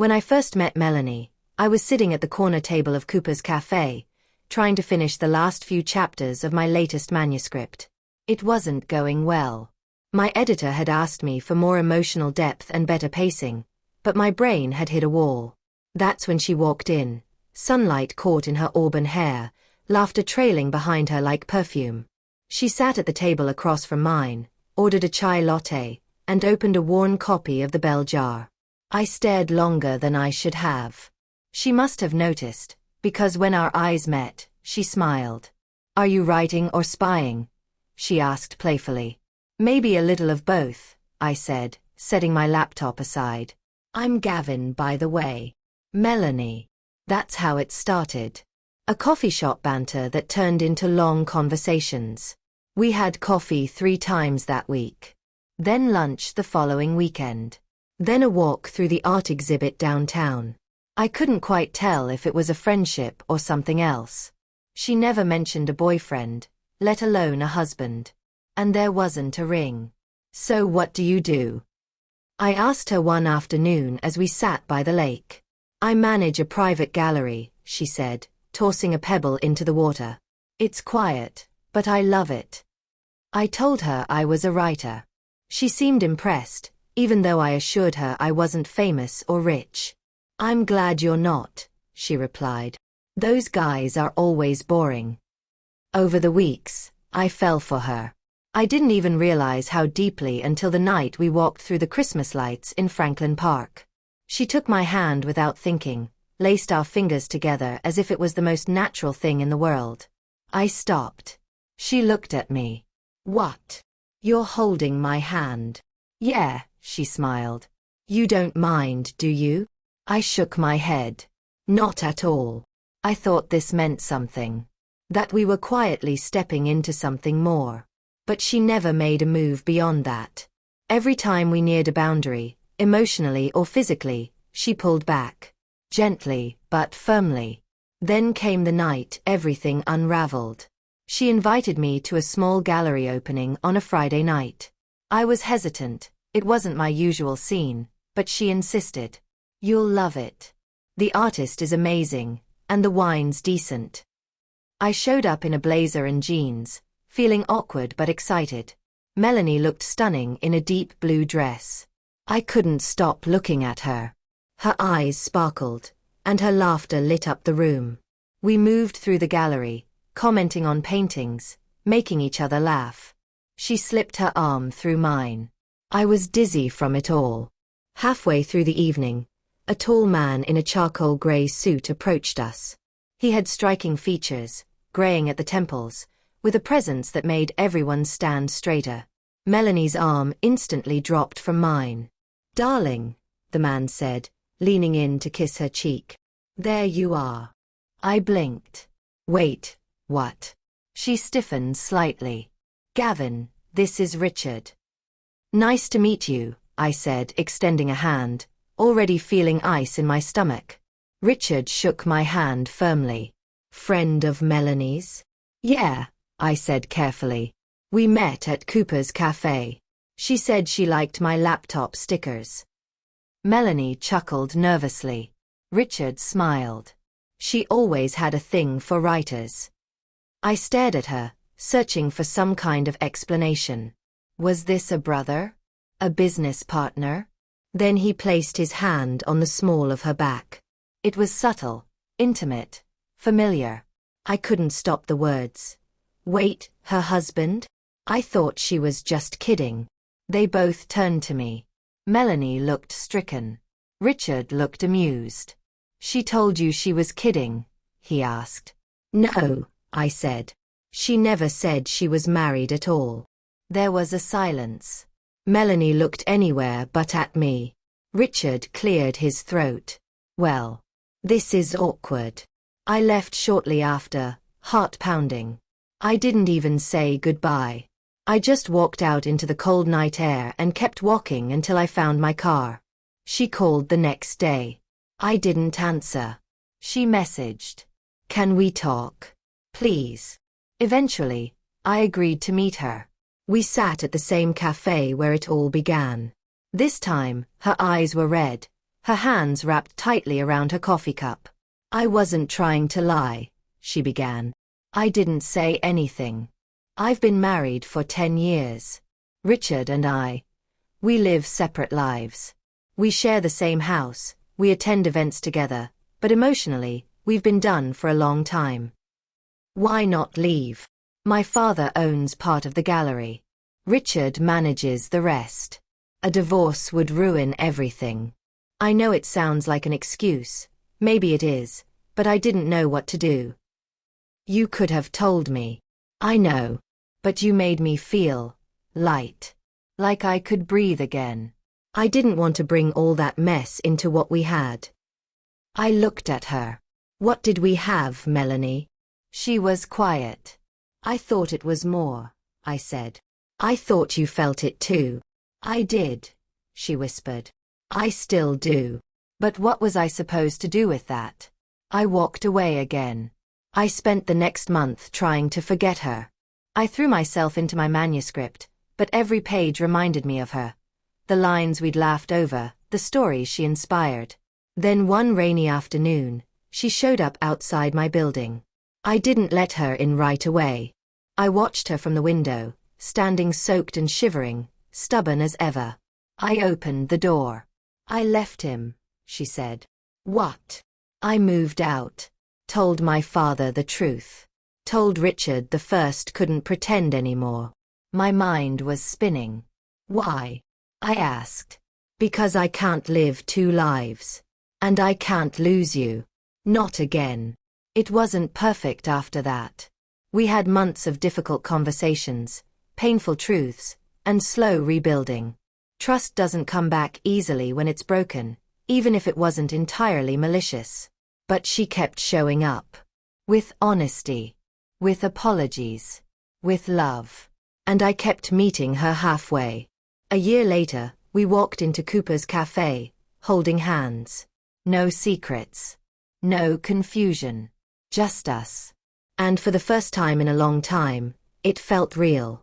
When I first met Melanie, I was sitting at the corner table of Cooper's Cafe, trying to finish the last few chapters of my latest manuscript. It wasn't going well. My editor had asked me for more emotional depth and better pacing, but my brain had hit a wall. That's when she walked in, sunlight caught in her auburn hair, laughter trailing behind her like perfume. She sat at the table across from mine, ordered a chai latte, and opened a worn copy of the Bell Jar. I stared longer than I should have. She must have noticed, because when our eyes met, she smiled. "Are you writing or spying?" she asked playfully. "Maybe a little of both," I said, setting my laptop aside. "I'm Gavin, by the way." "Melanie." That's how it started. A coffee shop banter that turned into long conversations. We had coffee 3 times that week. Then lunch the following weekend. Then a walk through the art exhibit downtown. I couldn't quite tell if it was a friendship or something else. She never mentioned a boyfriend, let alone a husband. And there wasn't a ring. "So what do you do?" I asked her one afternoon as we sat by the lake. "I manage a private gallery," she said, tossing a pebble into the water. "It's quiet, but I love it." I told her I was a writer. She seemed impressed, even though I assured her I wasn't famous or rich. "I'm glad you're not," she replied. "Those guys are always boring." Over the weeks, I fell for her. I didn't even realize how deeply until the night we walked through the Christmas lights in Franklin Park. She took my hand without thinking, laced our fingers together as if it was the most natural thing in the world. I stopped. She looked at me. "What? You're holding my hand?" "Yeah," she smiled. "You don't mind, do you?" I shook my head. "Not at all." I thought this meant something. That we were quietly stepping into something more. But she never made a move beyond that. Every time we neared a boundary, emotionally or physically, she pulled back. Gently, but firmly. Then came the night everything unraveled. She invited me to a small gallery opening on a Friday night. I was hesitant, it wasn't my usual scene, but she insisted. "You'll love it. The artist is amazing, and the wine's decent." I showed up in a blazer and jeans, feeling awkward but excited. Melanie looked stunning in a deep blue dress. I couldn't stop looking at her. Her eyes sparkled, and her laughter lit up the room. We moved through the gallery, commenting on paintings, making each other laugh. She slipped her arm through mine. I was dizzy from it all. Halfway through the evening, a tall man in a charcoal gray suit approached us. He had striking features, graying at the temples, with a presence that made everyone stand straighter. Melanie's arm instantly dropped from mine. "Darling," the man said, leaning in to kiss her cheek. "There you are." I blinked. "Wait, what?" She stiffened slightly. "Gavin, this is Richard." "Nice to meet you," I said, extending a hand, already feeling ice in my stomach. Richard shook my hand firmly. "Friend of Melanie's?" "Yeah," I said carefully. "We met at Cooper's Cafe. She said she liked my laptop stickers." Melanie chuckled nervously. Richard smiled. She always had a thing for writers. I stared at her, searching for some kind of explanation. Was this a brother? A business partner? Then he placed his hand on the small of her back. It was subtle, intimate, familiar. I couldn't stop the words. "Wait, her husband?" I thought she was just kidding. They both turned to me. Melanie looked stricken. Richard looked amused. "She told you she was kidding?" he asked. "No," I said. "She never said she was married at all." There was a silence. Melanie looked anywhere but at me. Richard cleared his throat. "Well, this is awkward." I left shortly after, heart pounding. I didn't even say goodbye. I just walked out into the cold night air and kept walking until I found my car. She called the next day. I didn't answer. She messaged, "Can we talk? Please." Eventually, I agreed to meet her. We sat at the same cafe where it all began. This time, her eyes were red, her hands wrapped tightly around her coffee cup. "I wasn't trying to lie," she began. "I didn't say anything. I've been married for 10 years. Richard and I, we live separate lives. We share the same house, we attend events together, but emotionally, we've been done for a long time. Why not leave? My father owns part of the gallery. Richard manages the rest. A divorce would ruin everything. I know it sounds like an excuse, maybe it is, but I didn't know what to do. You could have told me. I know. But you made me feel light. Like I could breathe again. I didn't want to bring all that mess into what we had." I looked at her. "What did we have, Melanie?" She was quiet. "I thought it was more," I said. "I thought you felt it too." "I did," she whispered. "I still do. But what was I supposed to do with that?" I walked away again. I spent the next month trying to forget her. I threw myself into my manuscript, but every page reminded me of her. The lines we'd laughed over, the stories she inspired. Then one rainy afternoon, she showed up outside my building. I didn't let her in right away. I watched her from the window, standing soaked and shivering, stubborn as ever. I opened the door. "I left him," she said. "What?" "I moved out. Told my father the truth. Told Richard the first couldn't pretend anymore." My mind was spinning. "Why?" I asked. "Because I can't live 2 lives. And I can't lose you. Not again." It wasn't perfect after that. We had months of difficult conversations, painful truths, and slow rebuilding. Trust doesn't come back easily when it's broken, even if it wasn't entirely malicious. But she kept showing up. With honesty. With apologies. With love. And I kept meeting her halfway. A year later, we walked into Cooper's cafe, holding hands. No secrets. No confusion. Just us. And for the first time in a long time, it felt real.